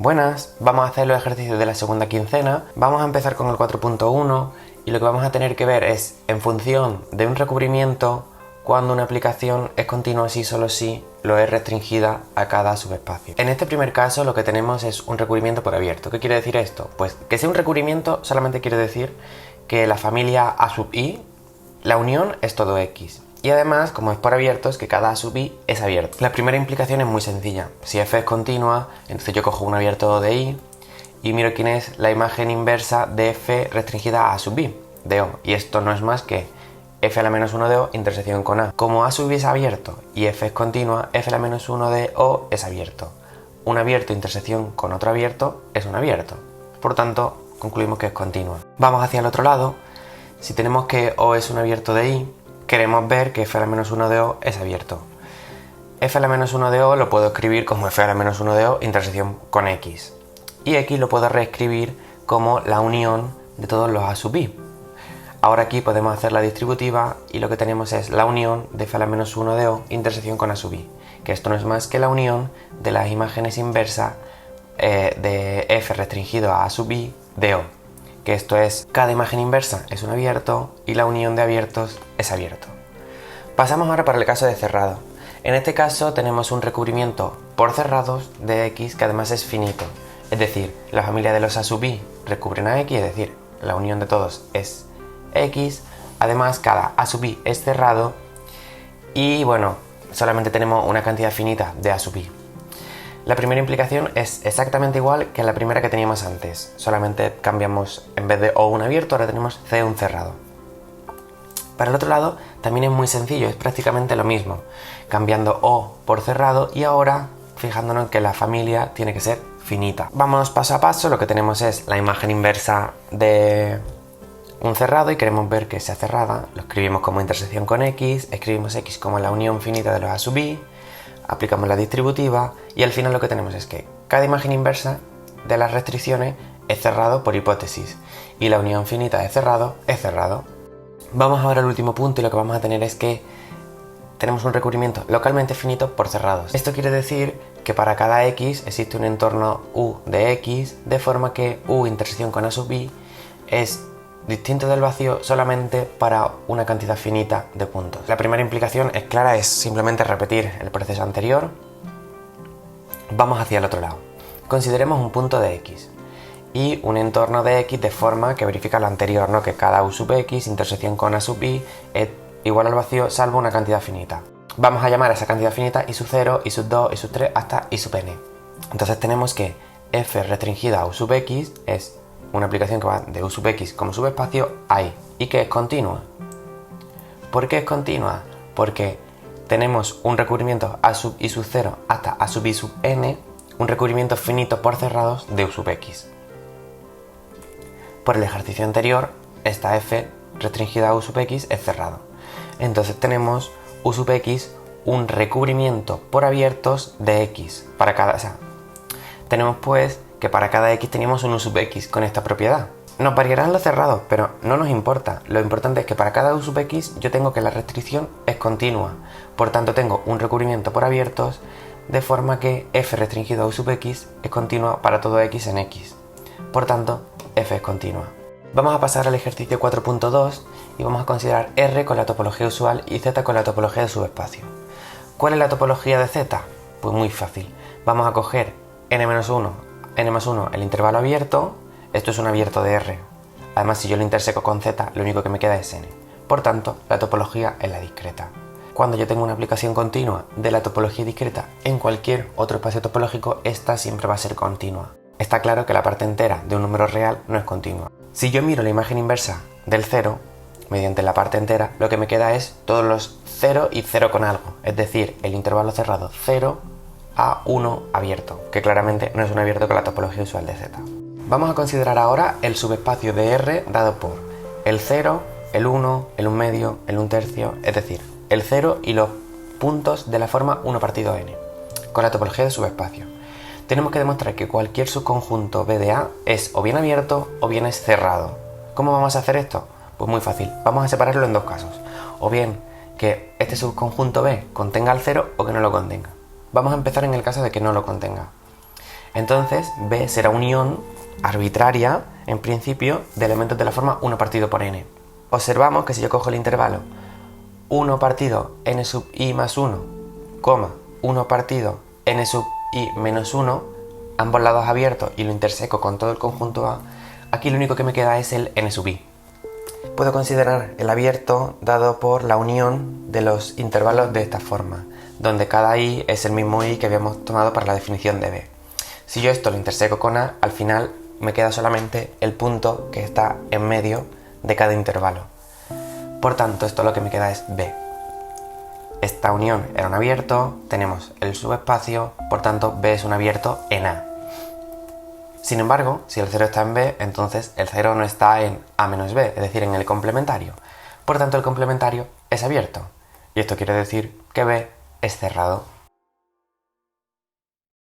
Buenas, vamos a hacer los ejercicios de la segunda quincena. Vamos a empezar con el 4.1 y lo que vamos a tener que ver es, en función de un recubrimiento, cuando una aplicación es continua si solo si lo es restringida a cada subespacio. En este primer caso lo que tenemos es un recubrimiento por abierto. ¿Qué quiere decir esto? Pues que sea un recubrimiento solamente quiere decir que la familia A sub i, la unión es todo X. Y además, como es por abiertos, que cada A sub i es abierto. La primera implicación es muy sencilla. Si f es continua, entonces yo cojo un abierto de i y miro quién es la imagen inversa de f restringida a A sub i, de O. Y esto no es más que f a la menos 1 de O intersección con A. Como A sub i es abierto y f es continua, f a la menos 1 de O es abierto. Un abierto intersección con otro abierto es un abierto. Por tanto, concluimos que es continua. Vamos hacia el otro lado. Si tenemos que O es un abierto de i, queremos ver que f a la menos 1 de O es abierto. F a la menos 1 de O lo puedo escribir como f a la menos 1 de O intersección con X. Y X lo puedo reescribir como la unión de todos los A sub i. Ahora aquí podemos hacer la distributiva y lo que tenemos es la unión de f a la menos 1 de O intersección con A sub i. Que esto no es más que la unión de las imágenes inversas de f restringido a A sub i de O. Que esto es, cada imagen inversa es un abierto y la unión de abiertos es abierto. Pasamos ahora para el caso de cerrado. En este caso tenemos un recubrimiento por cerrados de X que además es finito. Es decir, la familia de los A sub i recubren a X, es decir, la unión de todos es X. Además, cada A sub i es cerrado y bueno, solamente tenemos una cantidad finita de A sub i. La primera implicación es exactamente igual que la primera que teníamos antes, solamente cambiamos, en vez de O un abierto, ahora tenemos C un cerrado. Para el otro lado también es muy sencillo, es prácticamente lo mismo, cambiando O por cerrado y ahora fijándonos en que la familia tiene que ser finita. Vamos paso a paso, lo que tenemos es la imagen inversa de un cerrado y queremos ver que sea cerrada, lo escribimos como intersección con X, escribimos X como la unión finita de los A sub i, aplicamos la distributiva y al final lo que tenemos es que cada imagen inversa de las restricciones es cerrado por hipótesis y la unión finita de cerrado es cerrado. Vamos ahora al último punto y lo que vamos a tener es que tenemos un recubrimiento localmente finito por cerrados. Esto quiere decir que para cada X existe un entorno U de X de forma que U intersección con A sub i es distinto del vacío solamente para una cantidad finita de puntos. La primera implicación es clara, es simplemente repetir el proceso anterior. Vamos hacia el otro lado. Consideremos un punto de X y un entorno de X de forma que verifica lo anterior, ¿no? Que cada U sub X intersección con A sub i es igual al vacío salvo una cantidad finita. Vamos a llamar a esa cantidad finita I sub 0, I sub 2, I sub 3 hasta I sub n. Entonces tenemos que f restringida a U sub X es una aplicación que va de U sub X como subespacio a I y que es continua. ¿Por qué es continua? Porque tenemos un recubrimiento A sub I sub 0 hasta A sub I sub n, un recubrimiento finito por cerrados de U sub X. Por el ejercicio anterior, esta f restringida a U sub X es cerrado. Entonces tenemos U sub X un recubrimiento por abiertos de X para cada... O sea, tenemos pues que para cada X teníamos un U sub X con esta propiedad. Nos variarán los cerrados, pero no nos importa. Lo importante es que para cada U sub X yo tengo que la restricción es continua. Por tanto tengo un recubrimiento por abiertos de forma que f restringido a U sub X es continua para todo X en X. Por tanto, f es continua. Vamos a pasar al ejercicio 4.2 y vamos a considerar R con la topología usual y Z con la topología de subespacio. ¿Cuál es la topología de Z? Pues muy fácil. Vamos a coger n más 1 el intervalo abierto, esto es un abierto de R. Además, si yo lo interseco con Z, lo único que me queda es n. Por tanto, la topología es la discreta. Cuando yo tengo una aplicación continua de la topología discreta en cualquier otro espacio topológico, esta siempre va a ser continua. Está claro que la parte entera de un número real no es continua. Si yo miro la imagen inversa del 0, mediante la parte entera, lo que me queda es todos los 0 y 0 con algo, es decir, el intervalo cerrado 0 a 1 abierto, que claramente no es un abierto con la topología usual de Z. Vamos a considerar ahora el subespacio de R dado por el 0, el 1, el 1 medio, el 1 tercio, es decir, el 0 y los puntos de la forma 1 partido n, con la topología de subespacio. Tenemos que demostrar que cualquier subconjunto B de A es o bien abierto o bien es cerrado. ¿Cómo vamos a hacer esto? Pues muy fácil, vamos a separarlo en dos casos. O bien que este subconjunto B contenga el 0 o que no lo contenga. Vamos a empezar en el caso de que no lo contenga. Entonces B será unión arbitraria, en principio, de elementos de la forma 1 partido por n. Observamos que si yo cojo el intervalo 1 partido n sub i más 1, 1 partido n sub i menos 1, ambos lados abiertos y lo interseco con todo el conjunto A, aquí lo único que me queda es el n sub i. Puedo considerar el abierto dado por la unión de los intervalos de esta forma, donde cada i es el mismo i que habíamos tomado para la definición de B. Si yo esto lo interseco con A, al final me queda solamente el punto que está en medio de cada intervalo. Por tanto, esto lo que me queda es B. Esta unión era un abierto, tenemos el subespacio, por tanto B es un abierto en A. Sin embargo, si el 0 está en B, entonces el 0 no está en A menos B, es decir, en el complementario. Por tanto, el complementario es abierto. Y esto quiere decir que B es cerrado.